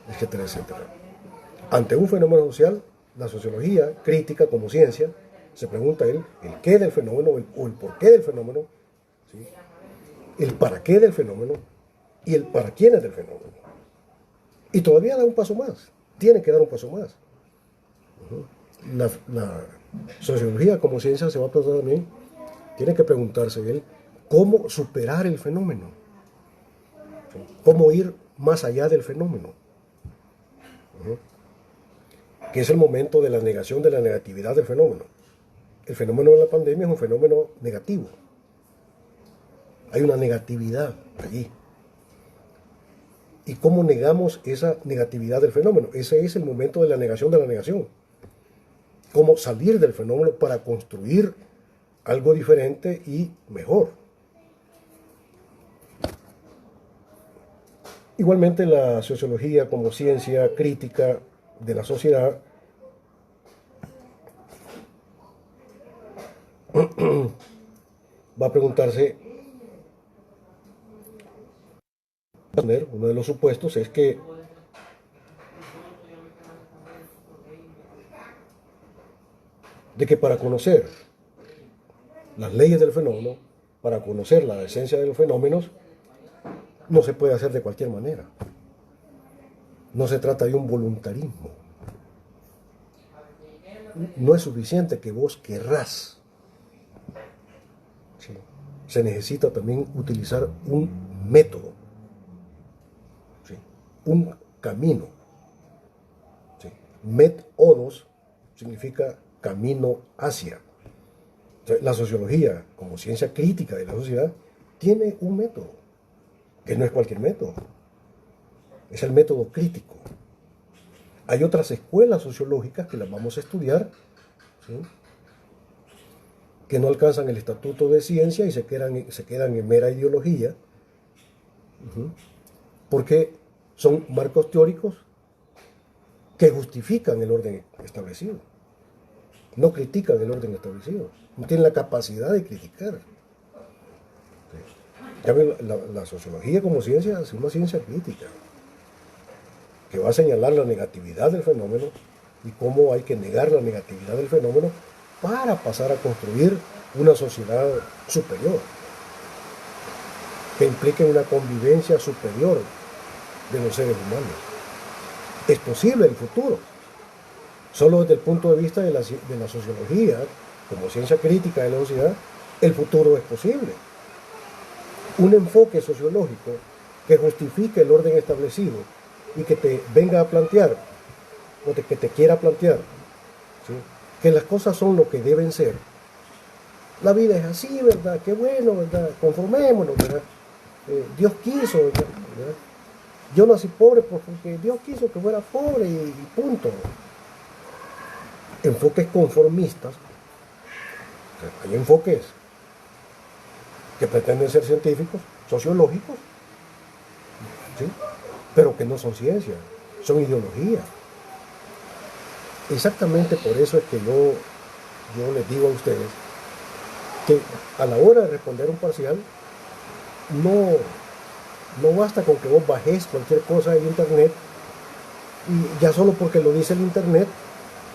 Etcétera, etcétera. Ante un fenómeno social, la sociología crítica como ciencia se pregunta el qué del fenómeno o el por qué del fenómeno, ¿sí?, el para qué del fenómeno y el para quiénes del fenómeno. Y todavía da un paso más, tiene que dar un paso más. La sociología como ciencia se va a preguntar también, tiene que preguntarse él cómo superar el fenómeno, cómo ir más allá del fenómeno, que es el momento de la negación de la negatividad del fenómeno. El fenómeno de la pandemia es un fenómeno negativo. Hay una negatividad allí. ¿Y cómo negamos esa negatividad del fenómeno? Ese es el momento de la negación de la negación. Cómo salir del fenómeno para construir algo diferente y mejor. Igualmente la sociología como ciencia crítica de la sociedad va a preguntarse suponer, uno de los supuestos es que para conocer las leyes del fenómeno, para conocer la esencia de los fenómenos, no se puede hacer de cualquier manera. No se trata de un voluntarismo. No es suficiente que vos querrás. ¿Sí? Se necesita también utilizar un método, ¿sí? Un camino. ¿Sí? Métodos significa camino hacia. O sea, la sociología, como ciencia crítica de la sociedad, tiene un método, que no es cualquier método. Es el método crítico. Hay otras escuelas sociológicas que las vamos a estudiar, ¿sí? Que no alcanzan el estatuto de ciencia y se quedan en mera ideología, porque son marcos teóricos que justifican el orden establecido, no critican el orden establecido, no tienen la capacidad de criticar. Ya ven, la sociología como ciencia es una ciencia crítica, que va a señalar la negatividad del fenómeno y cómo hay que negar la negatividad del fenómeno para pasar a construir una sociedad superior, que implique una convivencia superior de los seres humanos. Es posible el futuro. Solo desde el punto de vista de la sociología, como ciencia crítica de la sociedad, el futuro es posible. Un enfoque sociológico que justifique el orden establecido y que te venga a plantear, o que te quiera plantear, ¿sí? Que las cosas son lo que deben ser. La vida es así, ¿verdad? Qué bueno, ¿verdad? Conformémonos, ¿verdad? Dios quiso, ¿verdad? Yo nací pobre porque Dios quiso que fuera pobre y punto. Enfoques conformistas. O sea, hay enfoques que pretenden ser científicos, sociológicos, ¿sí? Pero que no son ciencia, son ideología. Exactamente por eso es que yo les digo a ustedes que a la hora de responder un parcial, no basta con que vos bajes cualquier cosa en internet y ya solo porque lo dice el internet,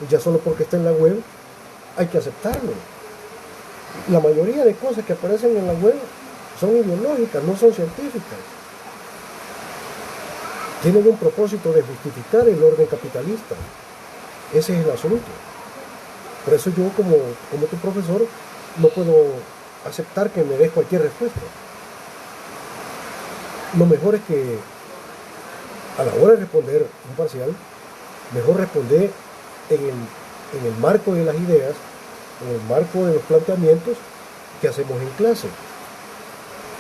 ya solo porque está en la web, hay que aceptarlo. La mayoría de cosas que aparecen en la web son ideológicas, no son científicas. Tienen un propósito de justificar el orden capitalista. Ese es el asunto. Por eso yo, como tu profesor, no puedo aceptar que me des cualquier respuesta. Lo mejor es que a la hora de responder un parcial, mejor responder en el marco de las ideas, en el marco de los planteamientos que hacemos en clase,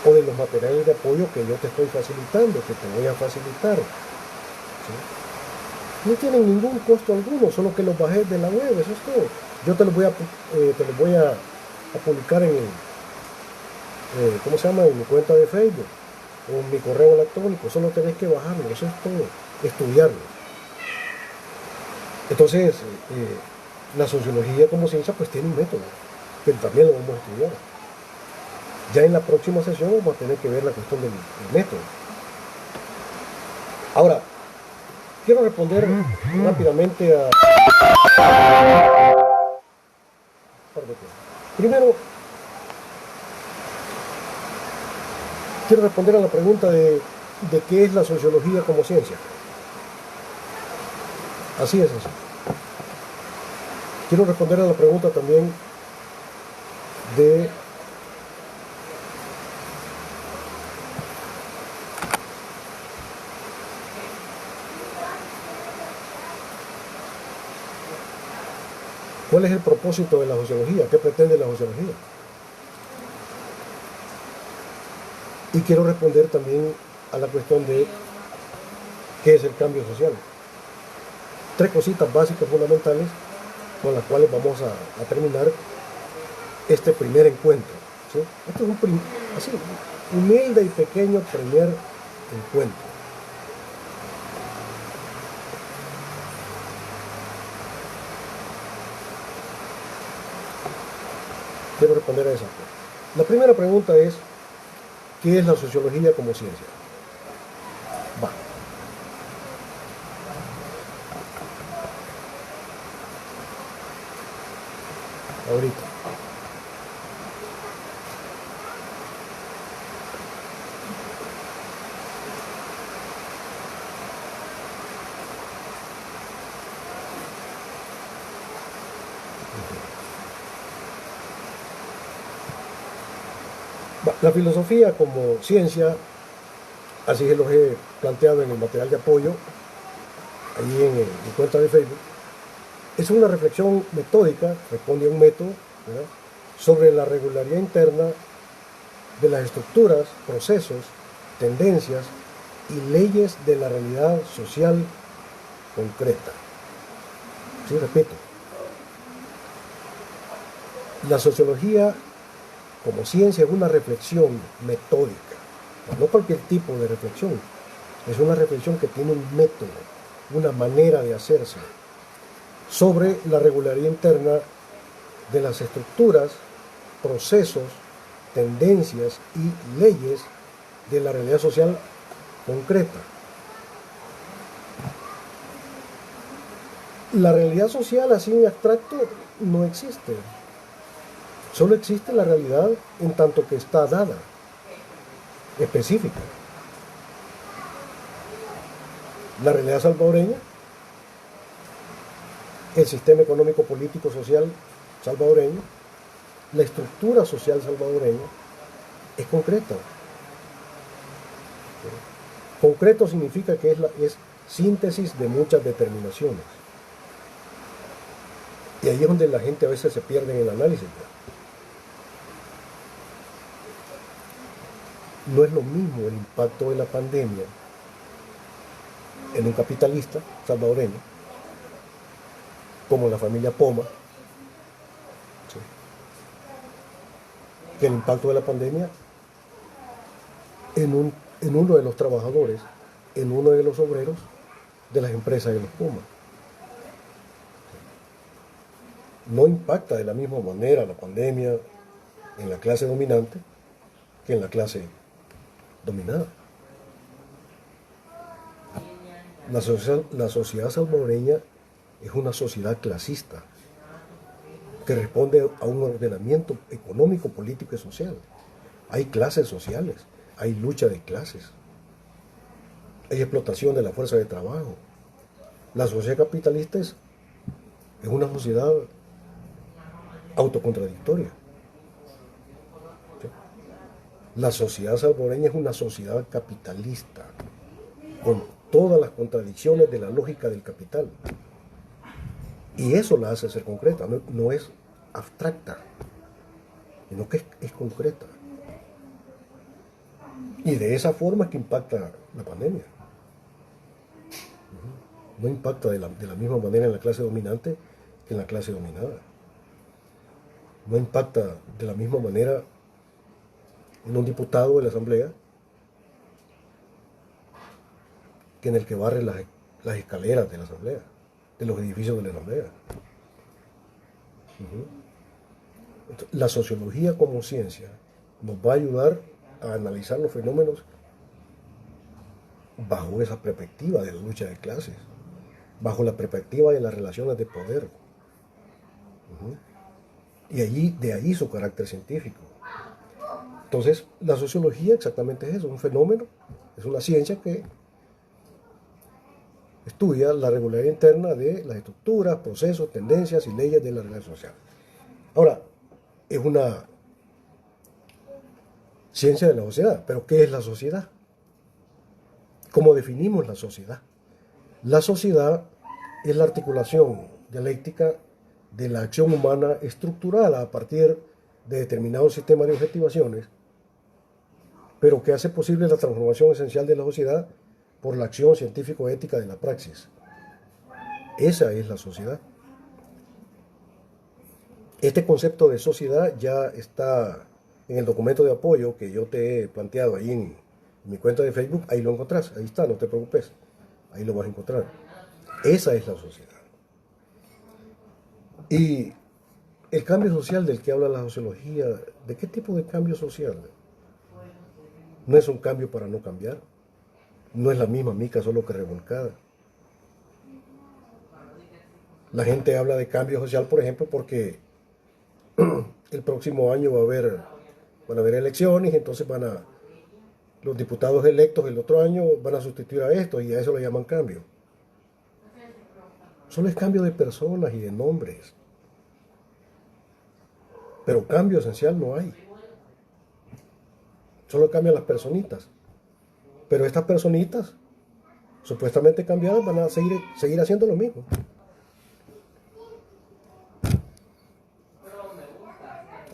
o de los materiales de apoyo que yo te estoy facilitando, que te voy a facilitar. ¿Sí? No tienen ningún costo alguno, solo que los bajes de la web, eso es todo. Yo te los voy a publicar en ¿cómo se llama? En mi cuenta de Facebook o en mi correo electrónico. Solo tenés que bajarlo, eso es todo, estudiarlo. Entonces, la sociología como ciencia pues tiene un método, que también lo vamos a estudiar. Ya en la próxima sesión vamos a tener que ver la cuestión del método. Ahora, quiero responder rápidamente a... Primero, quiero responder a la pregunta de qué es la sociología como ciencia. Así es eso. Quiero responder a la pregunta también de ¿cuál es el propósito de la sociología? ¿Qué pretende la sociología? Y quiero responder también a la cuestión de qué es el cambio social. Tres cositas básicas fundamentales con las cuales vamos a terminar este primer encuentro. ¿Sí? Este es un humilde y pequeño primer encuentro. Quiero responder a esa. La primera pregunta es, ¿qué es la sociología como ciencia? ahorita. La filosofía como ciencia, así se los he planteado en el material de apoyo, ahí en mi cuenta de Facebook, es una reflexión metódica, responde a un método, ¿verdad?, sobre la regularidad interna de las estructuras, procesos, tendencias y leyes de la realidad social concreta. Sí, repito, la sociología como ciencia es una reflexión metódica, no cualquier tipo de reflexión, es una reflexión que tiene un método, una manera de hacerse sobre la regularidad interna de las estructuras, procesos, tendencias y leyes de la realidad social concreta. La realidad social así en abstracto no existe. Solo existe la realidad en tanto que está dada, específica. La realidad salvadoreña, el sistema económico, político, social salvadoreño, la estructura social salvadoreña es concreta. Concreto significa que es síntesis de muchas determinaciones. Y ahí es donde la gente a veces se pierde en el análisis. No es lo mismo el impacto de la pandemia en un capitalista salvadoreño como la familia Poma, ¿sí?, que el impacto de la pandemia en uno de los trabajadores, en uno de los obreros de las empresas de los Puma. No impacta de la misma manera la pandemia en la clase dominante que en la clase dominada. La sociedad salvadoreña es una sociedad clasista que responde a un ordenamiento económico, político y social. Hay clases sociales, hay lucha de clases, hay explotación de la fuerza de trabajo. La sociedad capitalista es una sociedad autocontradictoria. ¿Sí? La sociedad salvadoreña es una sociedad capitalista, con todas las contradicciones de la lógica del capital. Y eso la hace ser concreta, no es abstracta, sino que es concreta. Y de esa forma es que impacta la pandemia. No impacta de la misma manera en la clase dominante que en la clase dominada. No impacta de la misma manera en un diputado de la Asamblea que en el que barre las escaleras de la Asamblea, de los edificios de la Asamblea. Entonces, la sociología como ciencia nos va a ayudar a analizar los fenómenos bajo esa perspectiva de la lucha de clases, bajo la perspectiva de las relaciones de poder. Y de allí su carácter científico. Entonces, la sociología exactamente es eso, un fenómeno, es una ciencia que estudia la regularidad interna de las estructuras, procesos, tendencias y leyes de la realidad social. Ahora, es una ciencia de la sociedad, pero ¿qué es la sociedad? ¿Cómo definimos la sociedad? La sociedad es la articulación dialéctica de la acción humana estructurada a partir de determinados sistemas de objetivaciones, pero que hace posible la transformación esencial de la sociedad por la acción científico-ética de la praxis. Esa es la sociedad. Este concepto de sociedad ya está en el documento de apoyo que yo te he planteado ahí en mi cuenta de Facebook. Ahí lo encontrás, ahí está, no te preocupes, ahí lo vas a encontrar. Esa es la sociedad. Y el cambio social del que habla la sociología, ¿de qué tipo de cambio social? No es un cambio para no cambiar, no es la misma mica solo que revolcada. La gente habla de cambio social, por ejemplo, porque el próximo año van a haber elecciones, entonces los diputados electos el otro año van a sustituir a estos y a eso le llaman cambio. Solo es cambio de personas y de nombres, pero cambio esencial no hay. Solo cambian las personitas. Pero estas personitas, supuestamente cambiadas, van a seguir haciendo lo mismo.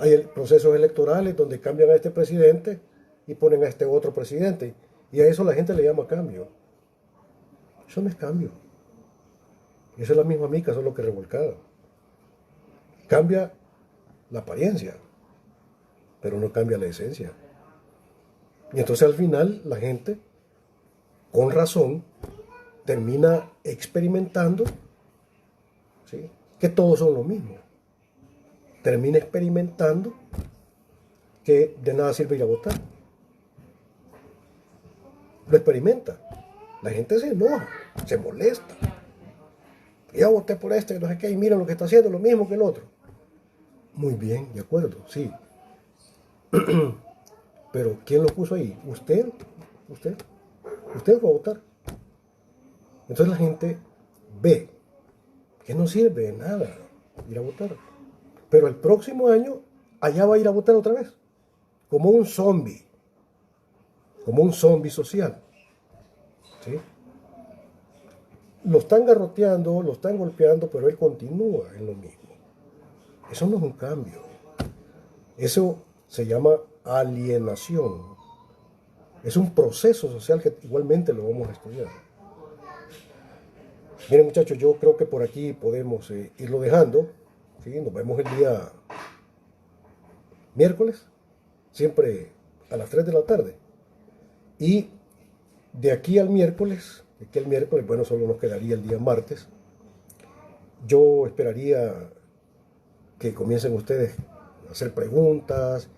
Hay procesos electorales donde cambian a este presidente y ponen a este otro presidente. Y a eso la gente le llama cambio. Eso no es cambio. Esa es la misma mica, solo que revolcada. Cambia la apariencia, pero no cambia la esencia. Y entonces al final la gente, con razón, termina experimentando, ¿sí?, que todos son lo mismo. Termina experimentando que de nada sirve ir a votar. Lo experimenta. La gente se enoja, se molesta. Ya voté por este, no sé qué, y mira lo que está haciendo, lo mismo que el otro. Muy bien, de acuerdo, sí. Pero ¿quién lo puso ahí? Usted fue a votar. Entonces la gente ve que no sirve de nada ir a votar. Pero el próximo año allá va a ir a votar otra vez. Como un zombie social. ¿Sí? Lo están garroteando, lo están golpeando, pero él continúa en lo mismo. Eso no es un cambio. Eso se llama alienación. Es un proceso social que igualmente lo vamos a estudiar. Miren, muchachos, yo creo que por aquí podemos irlo dejando. ¿Sí? Nos vemos el día miércoles, siempre a las 3 de la tarde. Y de aquí al miércoles, bueno, solo nos quedaría el día martes. Yo esperaría que comiencen ustedes a hacer preguntas,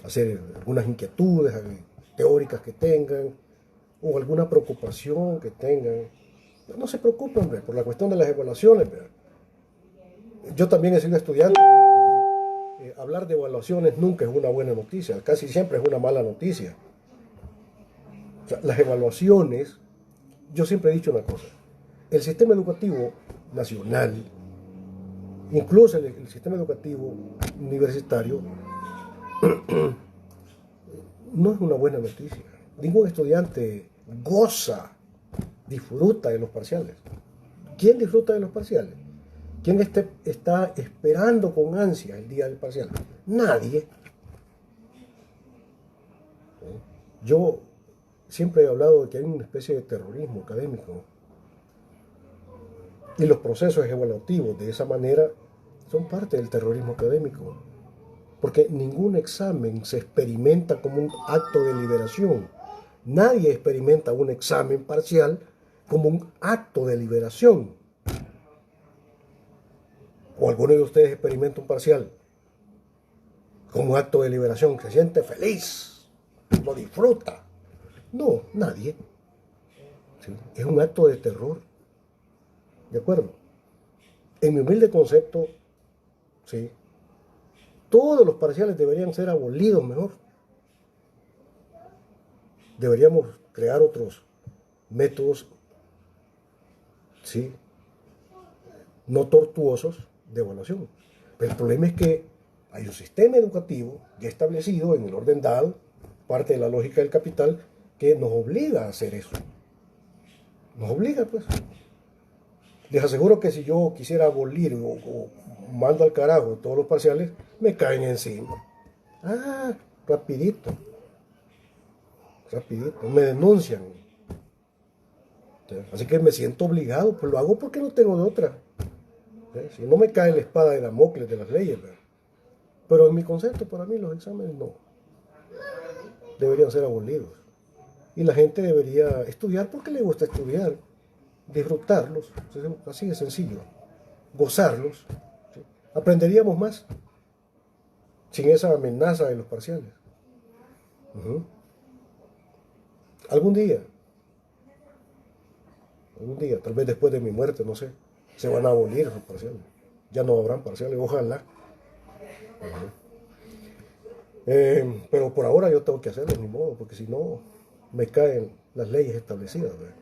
hacer algunas inquietudes teóricas que tengan, o alguna preocupación que tengan. No se preocupen, por la cuestión de las evaluaciones. Yo también he sido estudiante. Hablar de evaluaciones nunca es una buena noticia, casi siempre es una mala noticia. O sea, las evaluaciones, yo siempre he dicho una cosa, el sistema educativo nacional, incluso el sistema educativo universitario, no es una buena noticia. Ningún estudiante disfruta de los parciales. ¿Quién disfruta de los parciales? ¿Quién está esperando con ansia el día del parcial? Nadie. Yo siempre he hablado de que hay una especie de terrorismo académico. Y los procesos evaluativos de esa manera son parte del terrorismo académico. Porque ningún examen se experimenta como un acto de liberación. Nadie experimenta un examen parcial como un acto de liberación. ¿O alguno de ustedes experimenta un parcial como un acto de liberación? Se siente feliz, lo disfruta. No, nadie. ¿Sí? Es un acto de terror. ¿De acuerdo? En mi humilde concepto, ¿sí?, todos los parciales deberían ser abolidos mejor. Deberíamos crear otros métodos, ¿sí?, no tortuosos de evaluación. Pero el problema es que hay un sistema educativo ya establecido en el orden dado, parte de la lógica del capital, que nos obliga a hacer eso. Nos obliga, pues. Les aseguro que si yo quisiera abolir o mando al carajo todos los parciales, me caen encima. Ah, rapidito. Rapidito. Me denuncian. Así que me siento obligado, pues lo hago porque no tengo de otra. Si no me cae la espada de Damocles de las leyes, ¿verdad? Pero en mi concepto, para mí los exámenes no. Deberían ser abolidos. Y la gente debería estudiar porque le gusta estudiar, disfrutarlos, así de sencillo, gozarlos. ¿Sí? Aprenderíamos más sin esa amenaza de los parciales. Algún día, tal vez después de mi muerte, no sé, se van a abolir esos parciales. Ya no habrán parciales, ojalá. Pero por ahora yo tengo que hacerlo, ni modo, porque si no me caen las leyes establecidas, ¿verdad?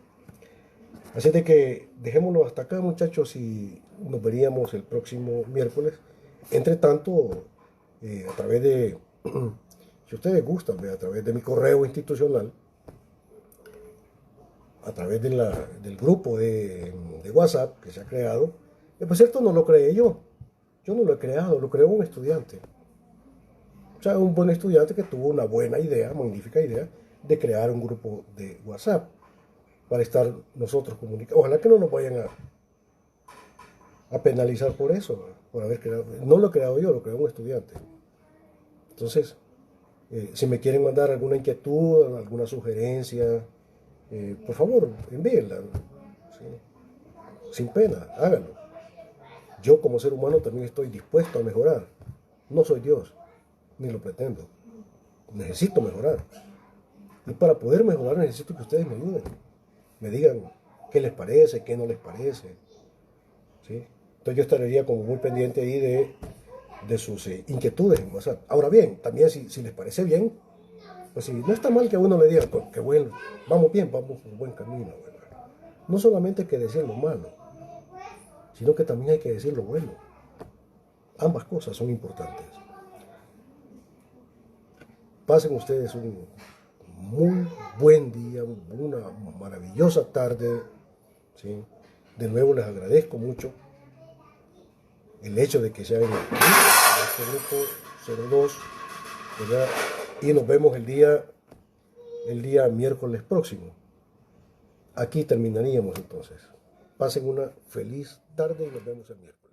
Así de que dejémoslo hasta acá, muchachos, y nos veríamos el próximo miércoles. Entre tanto, a través de, si ustedes gustan, ¿ve? A través de mi correo institucional, a través de del grupo de WhatsApp que se ha creado, que por cierto no lo creé yo no lo he creado, lo creó un estudiante. O sea, un buen estudiante que tuvo una buena idea, magnífica idea, de crear un grupo de WhatsApp para estar nosotros comunicados. Ojalá que no nos vayan a penalizar por eso, por haber creado. No lo he creado yo, lo creó un estudiante. Entonces, si me quieren mandar alguna inquietud, alguna sugerencia, por favor, envíenla. ¿Sí? Sin pena, háganlo. Yo como ser humano también estoy dispuesto a mejorar. No soy Dios, ni lo pretendo. Necesito mejorar. Y para poder mejorar necesito que ustedes me ayuden. Me digan qué les parece, qué no les parece. ¿Sí? Entonces yo estaría como muy pendiente ahí de sus inquietudes en WhatsApp. Ahora bien, también si les parece bien, pues si no está mal que a uno le diga pues, que bueno, vamos bien, vamos por buen camino. ¿Verdad? No solamente hay que decir lo malo, sino que también hay que decir lo bueno. Ambas cosas son importantes. Pasen ustedes un muy buen día, una maravillosa tarde. ¿Sí? De nuevo les agradezco mucho el hecho de que se hayan inscrito a este grupo 02, ¿verdad? Y nos vemos el día miércoles próximo. Aquí terminaríamos entonces. Pasen una feliz tarde y nos vemos el miércoles.